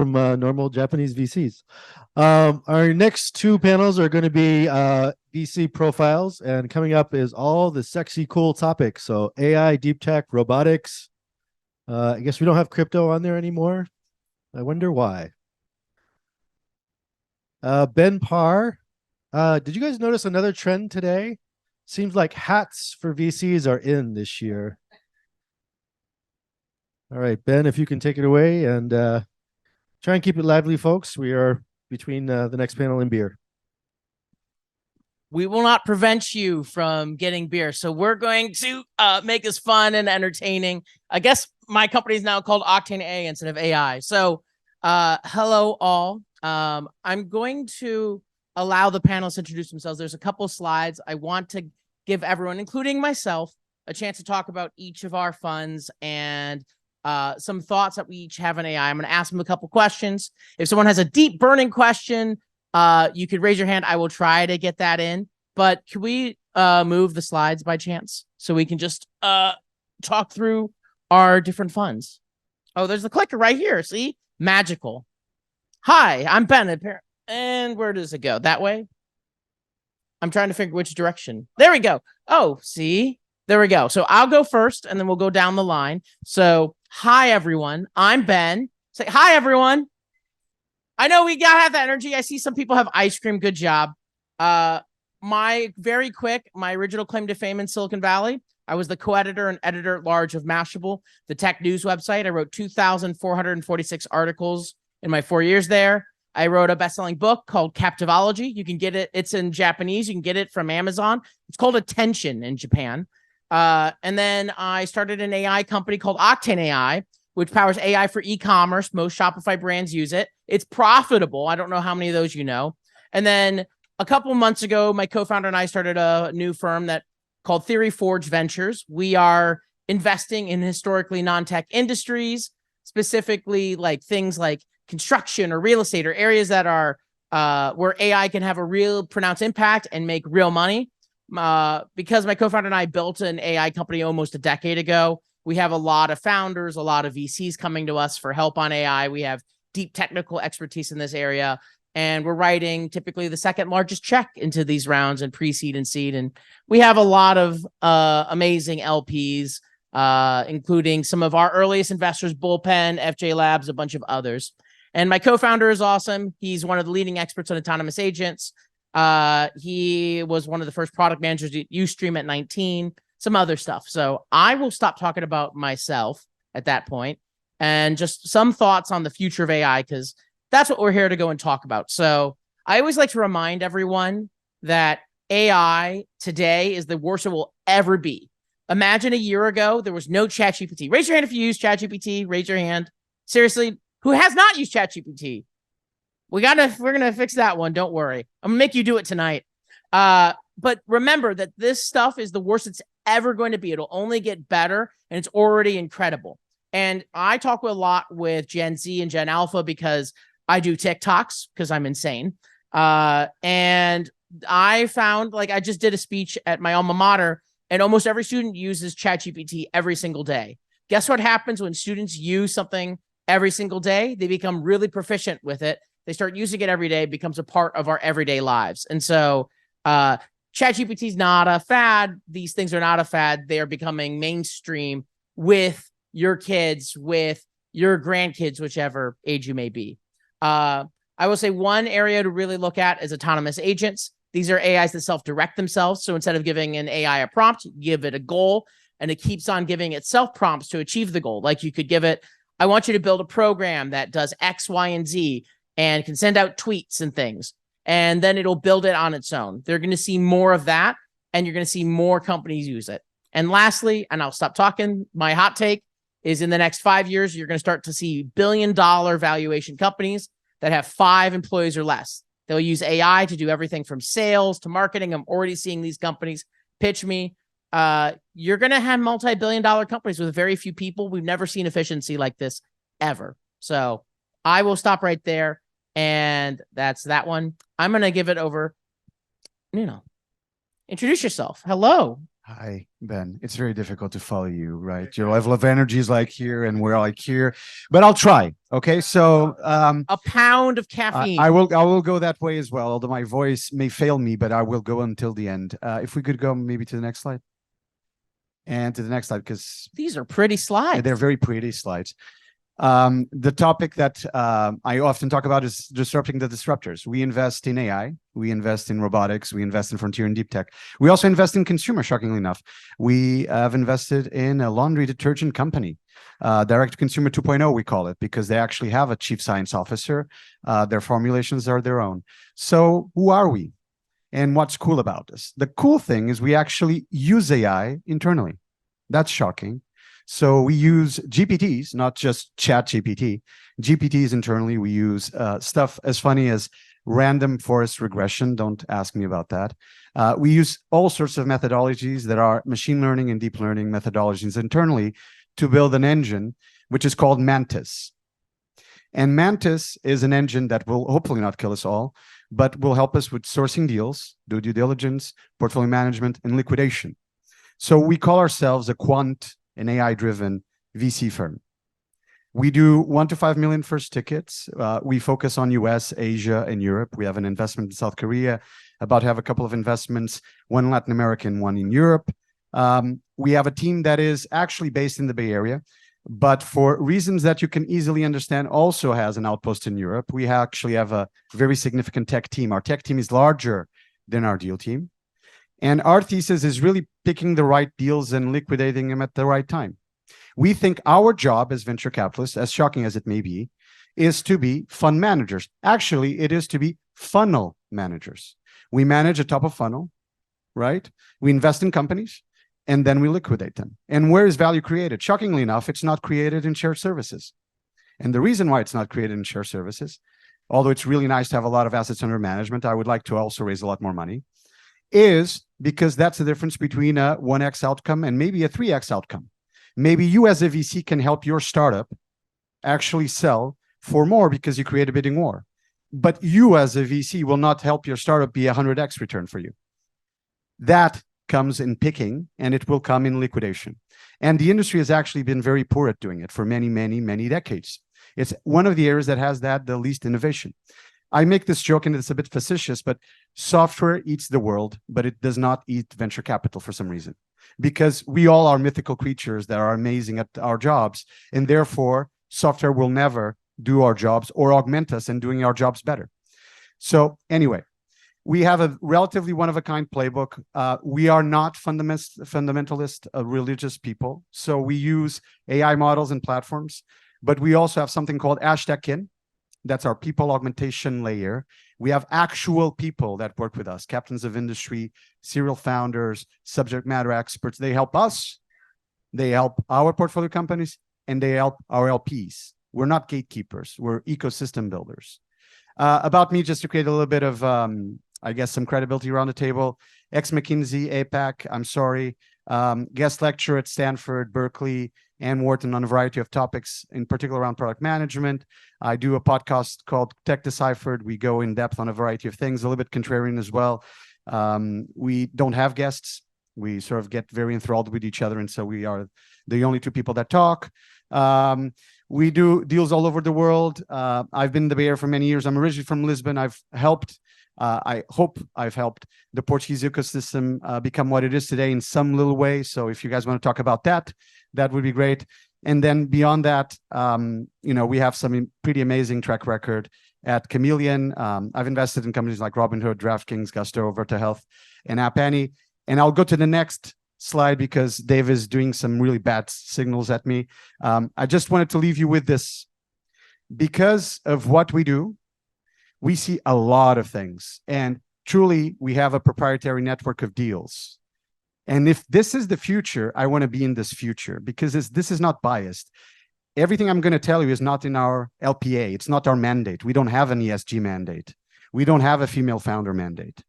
from normal Japanese VCs. Our next two panels are going to be VC profiles, and coming up is all the sexy, cool topics. So AI, deep tech, robotics. I guess we don't have crypto on there anymore. I wonder why. Ben Parr, did you guys notice another trend today? Seems like hats for VCs are in this year. All right, Ben, if you can take it away and try and keep it lively, folks. We are between the next panel and beer. We will not prevent you from getting beer. So we're going to make this fun and entertaining. I guess my company is now called Octane A instead of AI. So hello, all. I'm going to allow the panelists to introduce themselves. There's a couple slides. I want to give everyone, including myself, a chance to talk about each of our funds and some thoughts that we each have on AI. I'm going to ask them a couple questions. If someone has a deep burning question, you could raise your hand. I will try to get that in, but can we move the slides by chance so we can just talk through our different funds? Oh, there's the clicker right here. See? Magical. Hi, I'm Ben. And where does it go? That way? I'm trying to figure which direction. There we go. Oh, see? There we go. So I'll go first and then we'll go down the line. So hi, everyone. I'm Ben. Say hi, everyone. I know we gotta have that energy. I see some people have ice cream. Good job. My original claim to fame in Silicon Valley. I was the co-editor and editor at large of Mashable, the tech news website. I wrote 2,446 articles in my 4 years there. I wrote a best-selling book called Captivology. You can get it. It's in Japanese. You can get it from Amazon. It's called Attention in Japan. And then I started an AI company called Octane AI, which powers AI for e-commerce. Most Shopify brands use it. It's profitable. I don't know how many of those you know. And then a couple of months ago, my co-founder and I started a new firm that called Theory Forge Ventures. We are investing in historically non-tech industries, specifically like things like construction or real estate or areas that are where AI can have a real pronounced impact and make real money. Because my co-founder and I built an AI company almost a decade ago, we have a lot of founders, a lot of VCs coming to us for help on AI. We have deep technical expertise in this area, and we're writing typically the second largest check into these rounds in pre-seed and seed. And we have a lot of amazing LPs, including some of our earliest investors, Bullpen, FJ Labs, a bunch of others. And my co-founder is awesome. He's one of the leading experts on autonomous agents. He was one of the first product managers at Ustream at 19, some other stuff. So I will stop talking about myself at that point and just some thoughts on the future of AI, because that's what we're here to go and talk about. So I always like to remind everyone that AI today is the worst it will ever be. Imagine a year ago, there was no ChatGPT. Raise your hand if you use ChatGPT. Raise your hand. Seriously, who has not used ChatGPT? We're gonna fix that one. Don't worry. I'm gonna make you do it tonight. But remember that this stuff is the worst it's ever going to be. It'll only get better, and it's already incredible. And I talk a lot with Gen Z and Gen Alpha because I do TikToks because I'm insane. And I found, like, I just did a speech at my alma mater, and almost every student uses ChatGPT every single day. Guess what happens when students use something every single day? They become really proficient with it. They start using it every day. It becomes a part of our everyday lives. And so ChatGPT is not a fad. These things are not a fad. They are becoming mainstream with your kids, with your grandkids, whichever age you may be. I will say one area to really look at is autonomous agents. These are AIs that self-direct themselves. So instead of giving an AI a prompt, you give it a goal, and it keeps on giving itself prompts to achieve the goal. Like you could give it, I want you to build a program that does X, Y, and Z and can send out tweets and things. And then it'll build it on its own. They're going to see more of that, and you're going to see more companies use it. And lastly, and I'll stop talking, my hot take is in the next 5 years, you're going to start to see billion-dollar valuation companies that have 5 employees or less. They'll use AI to do everything from sales to marketing. I'm already seeing these companies pitch me. You're going to have multi-billion-dollar companies with very few people. We've never seen efficiency like this ever. So I will stop right there. And that's that one. I'm going to give it over. Nuno, introduce yourself. Hello. Hi, Ben. It's very difficult to follow you, right? Your level of energy is like here, and we're like here, but I'll try. Okay, so A pound of caffeine. I will go that way as well. Although my voice may fail me, but I will go until the end. If we could go maybe to the next slide, and to the next slide, because These are pretty slides. they're very pretty slides. The topic that I often talk about is disrupting the disruptors. We invest in AI, we invest in robotics, we invest in frontier and deep tech. We also invest in consumer, shockingly enough. We have invested in a laundry detergent company, direct to consumer 2.0, we call it, because they actually have a chief science officer. Their formulations are their own. So who are we? And what's cool about this? The cool thing is we actually use AI internally. That's shocking. So we use GPTs, not just chat GPT. GPTs internally, we use stuff as funny as random forest regression. Don't ask me about that. We use all sorts of methodologies that are machine learning and deep learning methodologies internally to build an engine, which is called Mantis. And Mantis is an engine that will hopefully not kill us all, but will help us with sourcing deals, do due diligence, portfolio management, and liquidation. So we call ourselves a quant, an AI-driven VC firm. We do 1 to 5 million first tickets. We focus on US, Asia, and Europe. We have an investment in South Korea, about to have a couple of investments, one in Latin America and one in Europe. We have a team that is actually based in the Bay Area, but for reasons that you can easily understand, also has an outpost in Europe. We actually have a very significant tech team. Our tech team is larger than our deal team. And our thesis is really picking the right deals and liquidating them at the right time. We think our job as venture capitalists, as shocking as it may be, is to be fund managers. Actually, it is to be funnel managers. We manage a top of funnel, right? We invest in companies, and then we liquidate them. And where is value created? Shockingly enough, it's not created in shared services. And the reason why it's not created in shared services, although it's really nice to have a lot of assets under management, I would like to also raise a lot more money, is because that's the difference between a 1x outcome and maybe a 3x outcome. Maybe you as a VC can help your startup actually sell for more because you create a bidding war. But you as a VC will not help your startup be a 100x return for you. That comes in picking, and it will come in liquidation. And the industry has actually been very poor at doing it for many, many, many decades. It's one of the areas that has the least innovation. I make this joke, and it's a bit facetious, but software eats the world, but it does not eat venture capital for some reason. Because we all are mythical creatures that are amazing at our jobs, and therefore software will never do our jobs or augment us in doing our jobs better. So anyway, we have a relatively one-of-a-kind playbook. We are not fundamentalist religious people, so we use AI models and platforms, but we also have something called #kin. That's our people augmentation layer. We have actual people that work with us, captains of industry, serial founders, subject matter experts. They help us, they help our portfolio companies, and they help our LPs. We're not gatekeepers, we're ecosystem builders. About me, just to create a little bit of, I guess, some credibility around the table. Ex-McKinsey, APAC, I'm sorry. Guest lecturer at Stanford, Berkeley, and Wharton on a variety of topics, in particular around product management. I do a podcast called Tech Deciphered. We go in depth on a variety of things, a little bit contrarian as well. We don't have guests. We sort of get very enthralled with each other, and so we are the only two people that talk. We do deals all over the world. I've been in the Bay Area for many years. I'm originally from Lisbon. I hope I've helped the Portuguese ecosystem become what it is today in some little way. So if you guys want to talk about that, that would be great. And then beyond that, we have some pretty amazing track record at Chamaeleon. I've invested in companies like Robinhood, DraftKings, Gusto, Verta Health, and App Annie. And I'll go to the next slide because Dave is doing some really bad signals at me. I just wanted to leave you with this. Because of what we do, we see a lot of things. And truly, we have a proprietary network of deals. And if this is the future, I want to be in this future because this is not biased. Everything I'm going to tell you is not in our LPA. It's not our mandate. We don't have an ESG mandate. We don't have a female founder mandate.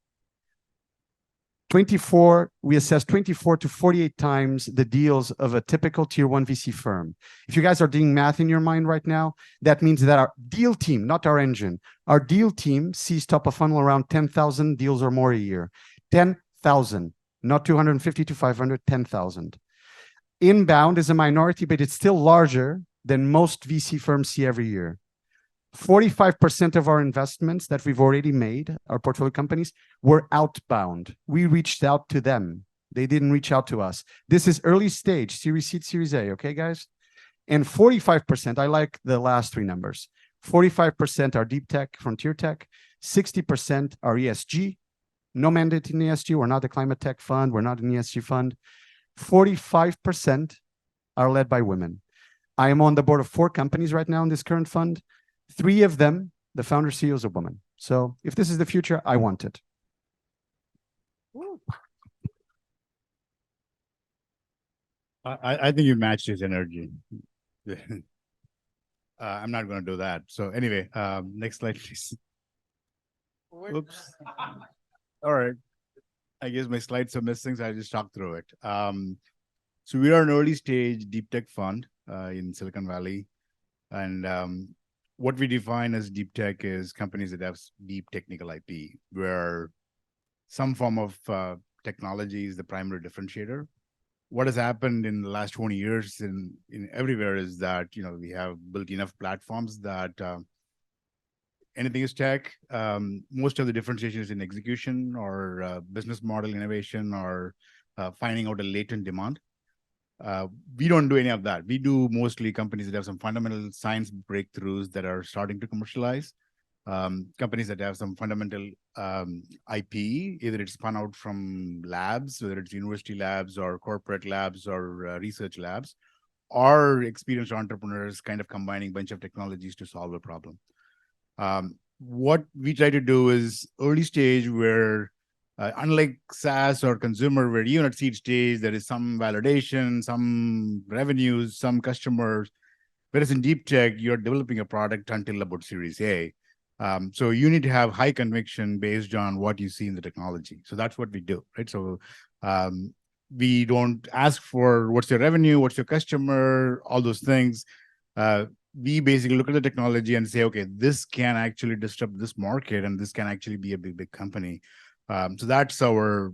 We assess 24 to 48 times the deals of a typical tier 1 VC firm. If you guys are doing math in your mind right now, that means that our deal team, not our engine, our deal team sees top of funnel around 10,000 deals or more a year. 10,000. not 250 to 500, 10,000. Inbound is a minority, but it's still larger than most VC firms see every year. 45% of our investments that we've already made, our portfolio companies, were outbound. We reached out to them. They didn't reach out to us. This is early stage, Series C, Series A, okay, guys? And 45%, I like the last three numbers. 45% are deep tech, frontier tech. 60% are ESG. No mandate in ESG. We're not a climate tech fund. We're not an ESG fund. 45% are led by women. I am on the board of 4 companies right now in this current fund. 3 of them, the founder CEO is a woman. So if this is the future, I want it. I think you matched his energy. I'm not going to do that. So anyway, next slide, please. Oops. All right. I guess my slides are missing, so I just talk through it. So we are an early stage deep tech fund in Silicon Valley. And what we define as deep tech is companies that have deep technical IP, where some form of technology is the primary differentiator. What has happened in the last 20 years in everywhere is that, we have built enough platforms that anything is tech. Most of the differentiation is in execution or business model innovation or finding out a latent demand. We don't do any of that. We do mostly companies that have some fundamental science breakthroughs that are starting to commercialize. Companies that have some fundamental IP, either it's spun out from labs, whether it's university labs or corporate labs or research labs, or experienced entrepreneurs kind of combining a bunch of technologies to solve a problem. What we try to do is early stage where, unlike SaaS or consumer, where even at seed stage, there is some validation, some revenues, some customers, whereas in deep tech, you're developing a product until about Series A. So you need to have high conviction based on what you see in the technology. So that's what we do, right? So we don't ask for what's your revenue, what's your customer, all those things. We basically look at the technology and say, okay, this can actually disrupt this market and this can actually be a big company. So that's our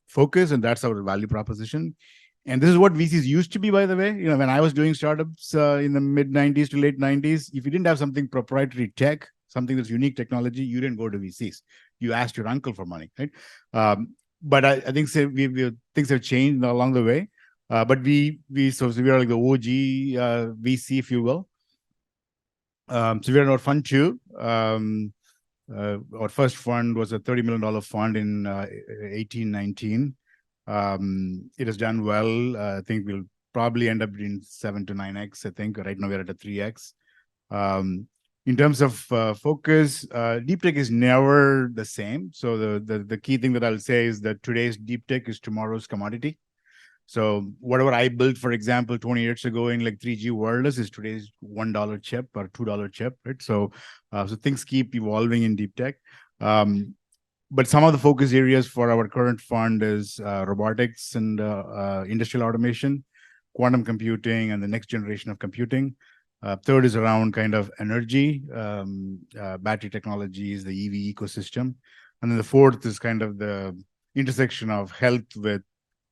focus and that's our value proposition. And this is what VCs used to be, by the way. When I was doing startups in the mid 90s to late 90s, if you didn't have something proprietary tech, something that's unique technology, you didn't go to VCs. You asked your uncle for money, right? But I think things have changed along the way. But we are like the OG VC, if you will. So we're in our fund 2. Our first fund was a $30 million fund in 18-19. It has done well. I think we'll probably end up in 7 to 9x. I think right now we're at a 3x. In terms of focus, deep tech is never the same. So the key thing that I'll say is that today's deep tech is tomorrow's commodity. So whatever I built, for example, 20 years ago in like 3G wireless is today's $1 chip or $2 chip, right? So things keep evolving in deep tech. But some of the focus areas for our current fund is robotics and industrial automation, quantum computing, and the next generation of computing. Third is around kind of energy, battery technologies, the EV ecosystem. And then the fourth is kind of the intersection of health with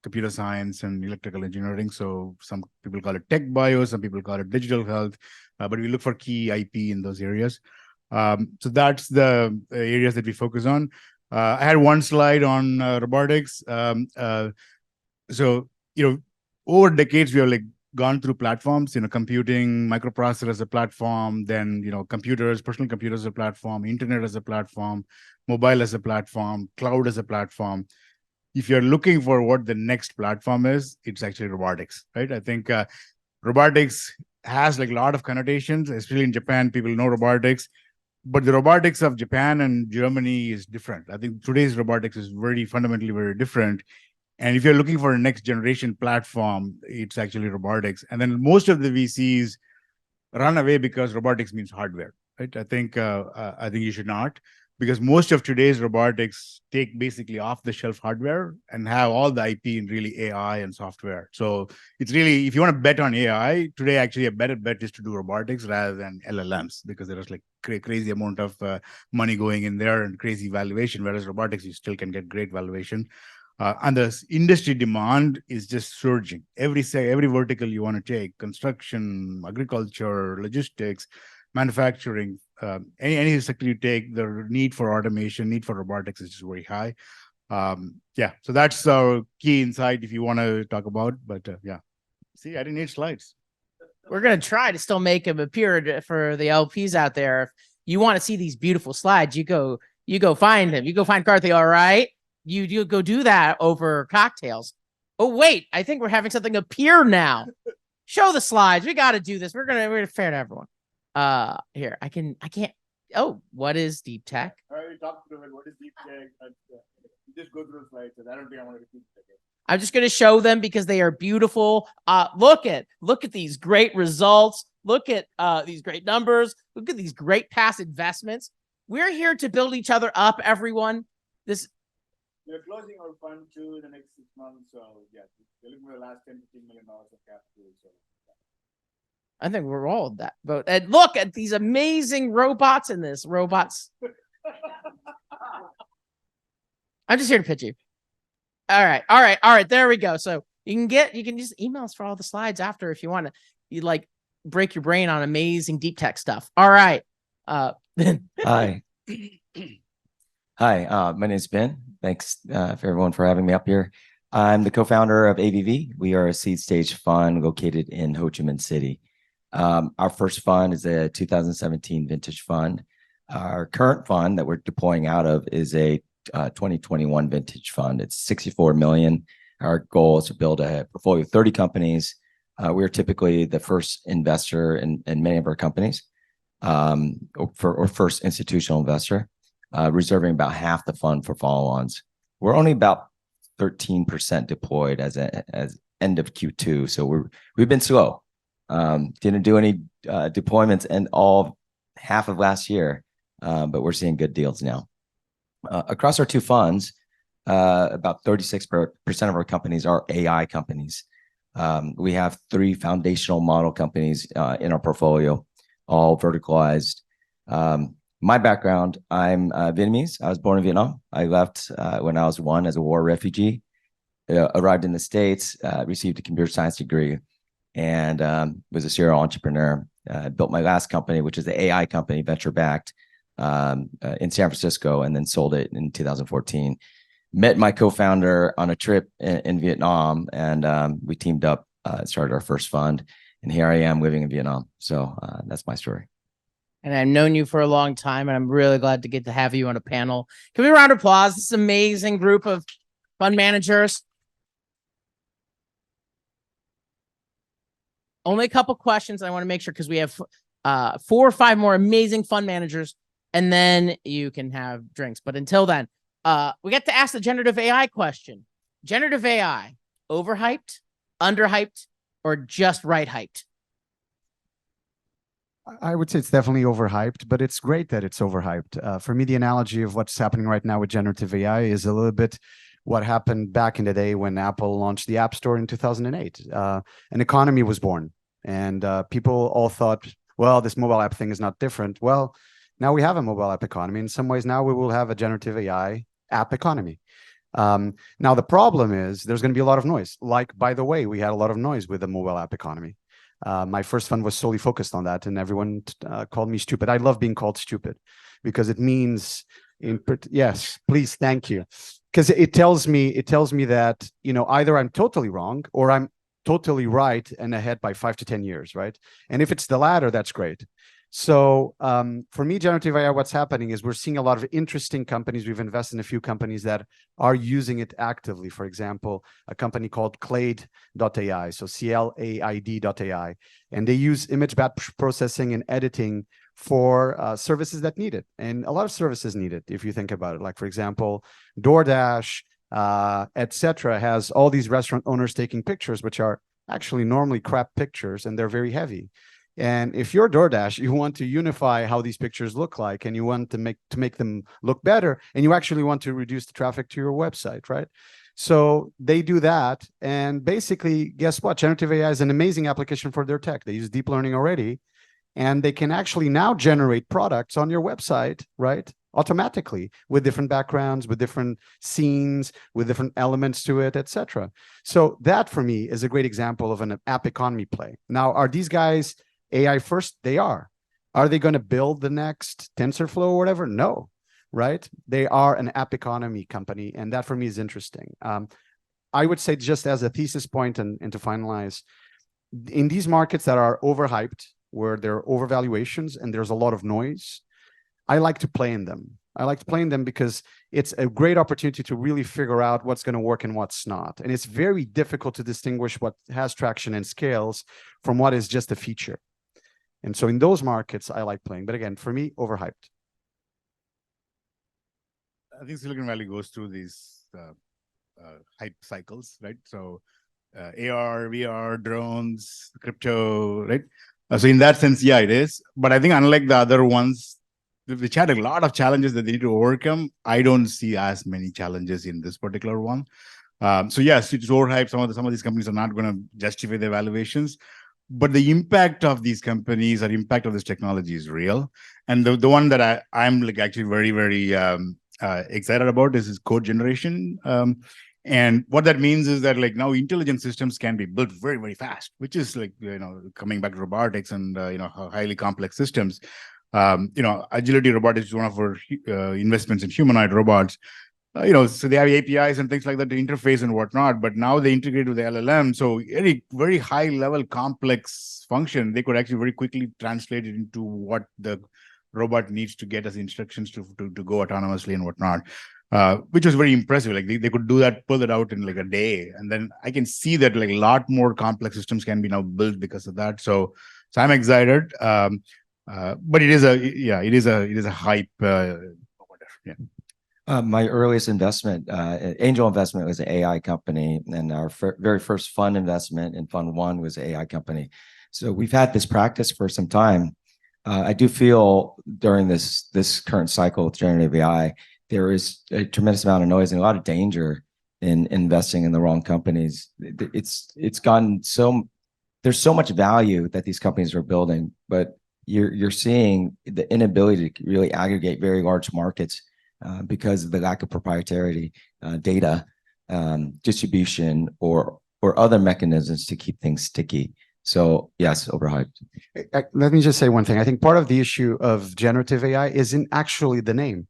computer science and electrical engineering. So some people call it tech bio, some people call it digital health, but we look for key IP in those areas. So that's the areas that we focus on. I had one slide on robotics. So, over decades, we have gone through platforms, computing, microprocessor as a platform, then, computers, personal computers as a platform, internet as a platform, mobile as a platform, cloud as a platform. If you're looking for what the next platform is, it's actually robotics, right? I think robotics has a lot of connotations, especially in Japan, people know robotics, but the robotics of Japan and Germany is different. I think today's robotics is fundamentally very different. And if you're looking for a next generation platform, it's actually robotics. And then most of the VCs run away because robotics means hardware, right? I think you should not, because most of today's robotics take basically off-the-shelf hardware and have all the IP in really AI and software. So it's really, if you want to bet on AI, today actually a better bet is to do robotics rather than LLMs, because there's crazy amount of money going in there and crazy valuation, whereas robotics, you still can get great valuation. And the industry demand is just surging. Every vertical you want to take, construction, agriculture, logistics, manufacturing, any sector you take, the need for automation, need for robotics is just very high. Yeah, so that's our key insight if you want to talk about. But yeah, see, I didn't need slides. We're going to try to still make them appear for the LPs out there. If you want to see these beautiful slides, you go find them. You go find Karthee, all right? You go do that over cocktails. Oh, wait, I think we're having something appear now. Show the slides. We got to do this. We're gonna fair to everyone. Here, I can't. Oh, what is deep tech? I already talked through it. What is deep tech? Just go through the slides. I don't think I want to repeat it again. I'm just going to show them because they are beautiful. Look at these great results. Look at these great numbers. Look at these great past investments. We're here to build each other up, everyone. We're closing our fund too in the next 6 months. So yeah, we're looking for the last $10-15 million of capital. So I think we're all of that. But and look at these amazing robots in this. Robots. I'm just here to pitch you. All right. There we go. So you can just email us for all the slides after if you want to. You like break your brain on amazing deep tech stuff. All right. Hi. Hi, my name is Binh. Thanks for everyone for having me up here. I'm the co-founder of ABV. We are a seed stage fund located in Ho Chi Minh City. Our first fund is a 2017 vintage fund. Our current fund that we're deploying out of is a 2021 vintage fund. It's 64 million. Our goal is to build a portfolio of 30 companies. We're typically the first investor in many of our companies, or first institutional investor, reserving about half the fund for follow-ons. We're only about 13% deployed as end of Q2, so we've been slow. Didn't do any deployments in all half of last year, but we're seeing good deals now. Across our two funds, about 36% of our companies are AI companies. We have 3 foundational model companies in our portfolio, all verticalized. My background, I'm Vietnamese. I was born in Vietnam. I left when I was 1 as a war refugee, arrived in the States, received a computer science degree, and was a serial entrepreneur. Built my last company, which is the AI company, venture-backed, in San Francisco, and then sold it in 2014. Met my co-founder on a trip in Vietnam, and we teamed up, started our first fund, and here I am living in Vietnam. So that's my story. And I've known you for a long time, and I'm really glad to get to have you on a panel. Can we round of applause? This amazing group of fund managers. Only a couple questions. I want to make sure because we have 4 or 5 more amazing fund managers, and then you can have drinks. But until then, we get to ask the generative AI question. Generative AI, overhyped, underhyped, or just right hyped? I would say it's definitely overhyped, but it's great that it's overhyped. For me, the analogy of what's happening right now with generative AI is a little bit what happened back in the day when Apple launched the App Store in 2008. An economy was born, and people all thought, well, this mobile app thing is not different. Well, now we have a mobile app economy. In some ways, now we will have a generative AI app economy. Now, the problem is there's going to be a lot of noise. Like, by the way, we had a lot of noise with the mobile app economy. My first fund was solely focused on that, and everyone called me stupid. I love being called stupid because it means, yes, please, thank you, because it tells me that either I'm totally wrong or I'm totally right and ahead by 5 to 10 years, right? And if it's the latter, that's great. So for me, generative AI, what's happening is we're seeing a lot of interesting companies. We've invested in a few companies that are using it actively. For example, a company called Clade.ai, so CLAID.ai, and they use image batch processing and editing for services that need it. And a lot of services need it, if you think about it. Like, for example, DoorDash, etc., has all these restaurant owners taking pictures, which are actually normally crap pictures, and they're very heavy. And if you're DoorDash, you want to unify how these pictures look like, and you want to make them look better, and you actually want to reduce the traffic to your website, right? So they do that, and basically, guess what? Generative AI is an amazing application for their tech. They use deep learning already, and they can actually now generate products on your website, right? automatically with different backgrounds, with different scenes, with different elements to it, etc. So that for me is a great example of an app economy play. Now, are these guys AI first? They are. Are they going to build the next TensorFlow or whatever? No, right? They are an app economy company, and that for me is interesting. I would say, just as a thesis point and to finalize, in these markets that are overhyped, where there are overvaluations and there's a lot of noise, I like to play in them. I like to play in them because it's a great opportunity to really figure out what's going to work and what's not. And it's very difficult to distinguish what has traction and scales from what is just a feature. And so in those markets, I like playing. But again, for me, overhyped. I think Silicon Valley goes through these hype cycles, right? So AR, VR, drones, crypto, right? So in that sense, yeah, it is. But I think unlike the other ones, which had a lot of challenges that they need to overcome, I don't see as many challenges in this particular one. So yes, it's overhyped. Some of these companies are not going to justify their valuations, but the impact of these companies or impact of this technology is real. And the one that I'm like actually very, very excited about is code generation. And what that means is that like now intelligent systems can be built very, very fast, which is like, coming back to robotics and, highly complex systems. Agility Robotics is one of our investments in humanoid robots. So they have APIs and things like that to interface and whatnot, but now they integrate with the LLM. So any very high level complex function, they could actually very quickly translate it into what the robot needs to get as instructions to go autonomously and whatnot, which was very impressive. Like they could do that, pull it out in like a day. And then I can see that like a lot more complex systems can be now built because of that. So I'm excited. But it is a hype. Whatever. Yeah. My earliest investment, angel investment, was an AI company, and our very first fund investment in Fund One was an AI company. So we've had this practice for some time. I do feel during this current cycle with generative AI, there is a tremendous amount of noise and a lot of danger in investing in the wrong companies. It's gotten so, there's so much value that these companies are building, but you're seeing the inability to really aggregate very large markets because of the lack of proprietary data, distribution, or other mechanisms to keep things sticky. So yes, overhyped. Let me just say one thing. I think part of the issue of generative AI isn't actually the name.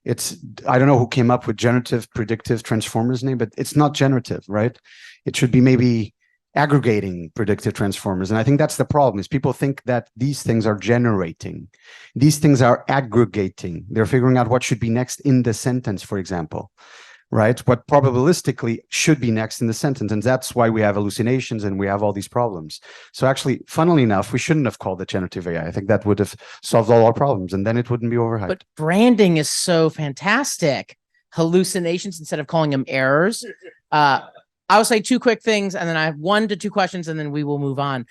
I don't know who came up with generative predictive transformers name, but it's not generative, right? It should be maybe aggregating predictive transformers. And I think that's the problem, is people think that these things are generating. These things are aggregating. They're figuring out what should be next in the sentence, for example, right? What probabilistically should be next in the sentence. And that's why we have hallucinations and we have all these problems. So actually, funnily enough, we shouldn't have called it generative AI. I think that would have solved all our problems, and then it wouldn't be overhyped. But branding is so fantastic. Hallucinations instead of calling them errors. I'll say two quick things, and then I have 1 to 2 questions, and then we will move on.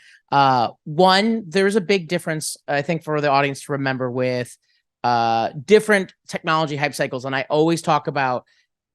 One, there's a big difference, I think, for the audience to remember with different technology hype cycles. And I always talk about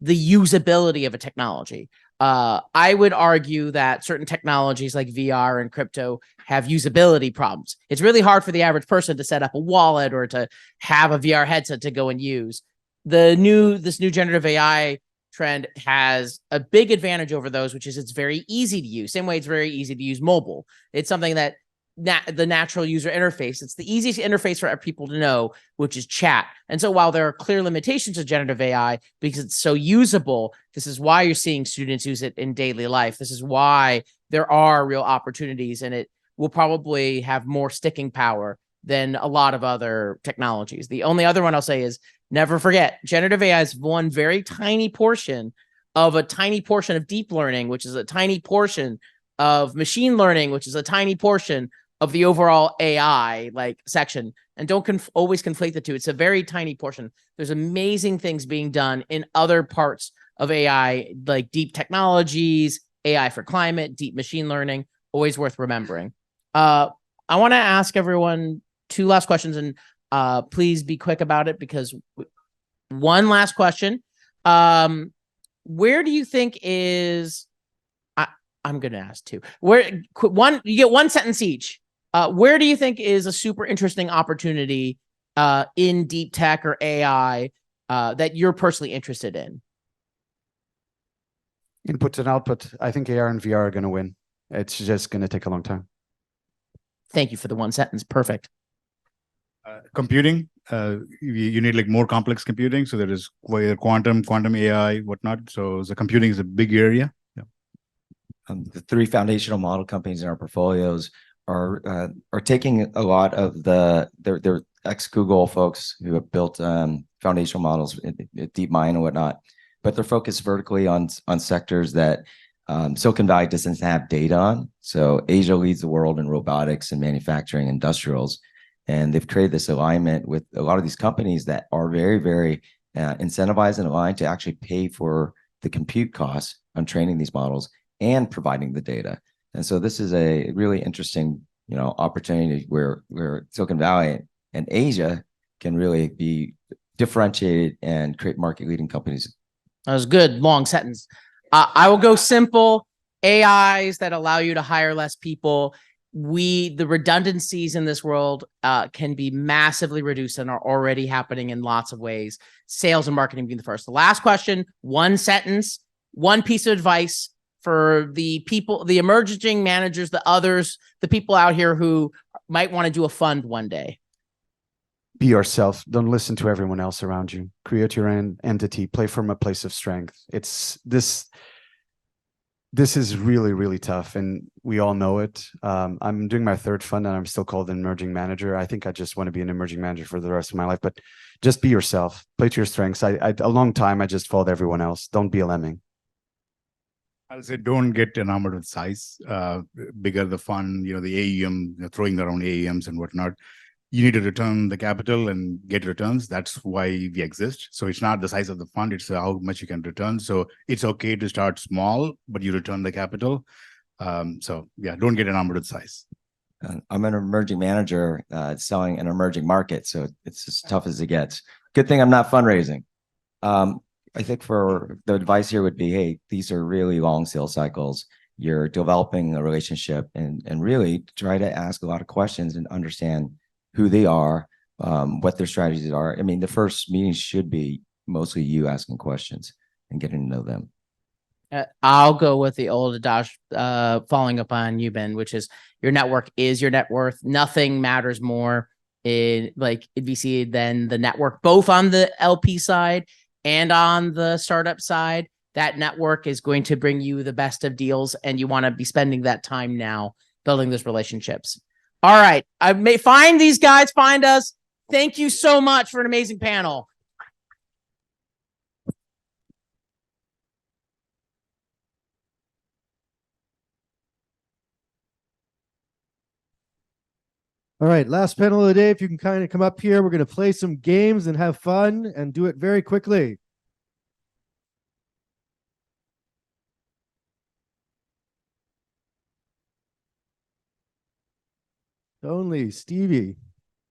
the usability of a technology. I would argue that certain technologies like VR and crypto have usability problems. It's really hard for the average person to set up a wallet or to have a VR headset to go and use. This new generative AI trend has a big advantage over those, which is it's very easy to use. Same way it's very easy to use mobile. It's something that the natural user interface, it's the easiest interface for people to know, which is chat. And so while there are clear limitations to generative AI because it's so usable, this is why you're seeing students use it in daily life. This is why there are real opportunities, and it will probably have more sticking power than a lot of other technologies. The only other one I'll say is, never forget, generative AI is one very tiny portion of a tiny portion of deep learning, which is a tiny portion of machine learning, which is a tiny portion of the overall AI section. And don't always conflate the two. It's a very tiny portion. There's amazing things being done in other parts of AI, like deep technologies, AI for climate, deep machine learning, always worth remembering. I want to ask everyone 2 last questions, and please be quick about it, because one last question. Where do you think is, I'm going to ask 2. You get 1 sentence each. Where do you think is a super interesting opportunity in deep tech or AI that you're personally interested in? Input and output. I think AR and VR are going to win. It's just going to take a long time. Thank you for the one sentence. Perfect. Computing, you need like more complex computing. So there is quantum AI, whatnot. So the computing is a big area. Yeah. The three foundational model companies in our portfolios are taking a lot of their ex-Google folks who have built foundational models, DeepMind and whatnot, but they're focused vertically on sectors that Silicon Valley doesn't have data on. So Asia leads the world in robotics and manufacturing industrials. And they've created this alignment with a lot of these companies that are very, very incentivized and aligned to actually pay for the compute costs on training these models and providing the data. And so this is a really interesting, opportunity where Silicon Valley and Asia can really be differentiated and create market-leading companies. That was good. Long sentence. I will go simple. AIs that allow you to hire less people. The redundancies in this world can be massively reduced and are already happening in lots of ways. Sales and marketing being the first. The last question, one sentence, one piece of advice for the people, the emerging managers, the others, the people out here who might want to do a fund one day. Be yourself. Don't listen to everyone else around you. Create your own entity. Play from a place of strength. It's this is really, really tough, and we all know it. I'm doing my third fund, and I'm still called an emerging manager. I think I just want to be an emerging manager for the rest of my life. But just be yourself. Play to your strengths. A long time I just followed everyone else. Don't be a lemming. I'll say don't get enamored with size. Bigger the fund, the AUM, throwing around AUMs and whatnot. You need to return the capital and get returns. That's why we exist. So it's not the size of the fund, it's how much you can return. So it's okay to start small, but you return the capital. So yeah, don't get enamored with size. I'm an emerging manager selling an emerging market. So it's as tough as it gets. Good thing I'm not fundraising. I think for the advice here would be, hey, these are really long sales cycles. You're developing a relationship and really try to ask a lot of questions and understand who they are, what their strategies are. I mean, the first meeting should be mostly you asking questions and getting to know them. I'll go with the old adage, following up on you, Binh, which is your network is your net worth. Nothing matters more in VC than the network, both on the LP side and on the startup side. That network is going to bring you the best of deals, and you want to be spending that time now building those relationships. All right. I may find these guys, find us. Thank you so much for an amazing panel. All right, last panel of the day. If you can kind of come up here, we're going to play some games and have fun and do it very quickly. Only Stevie.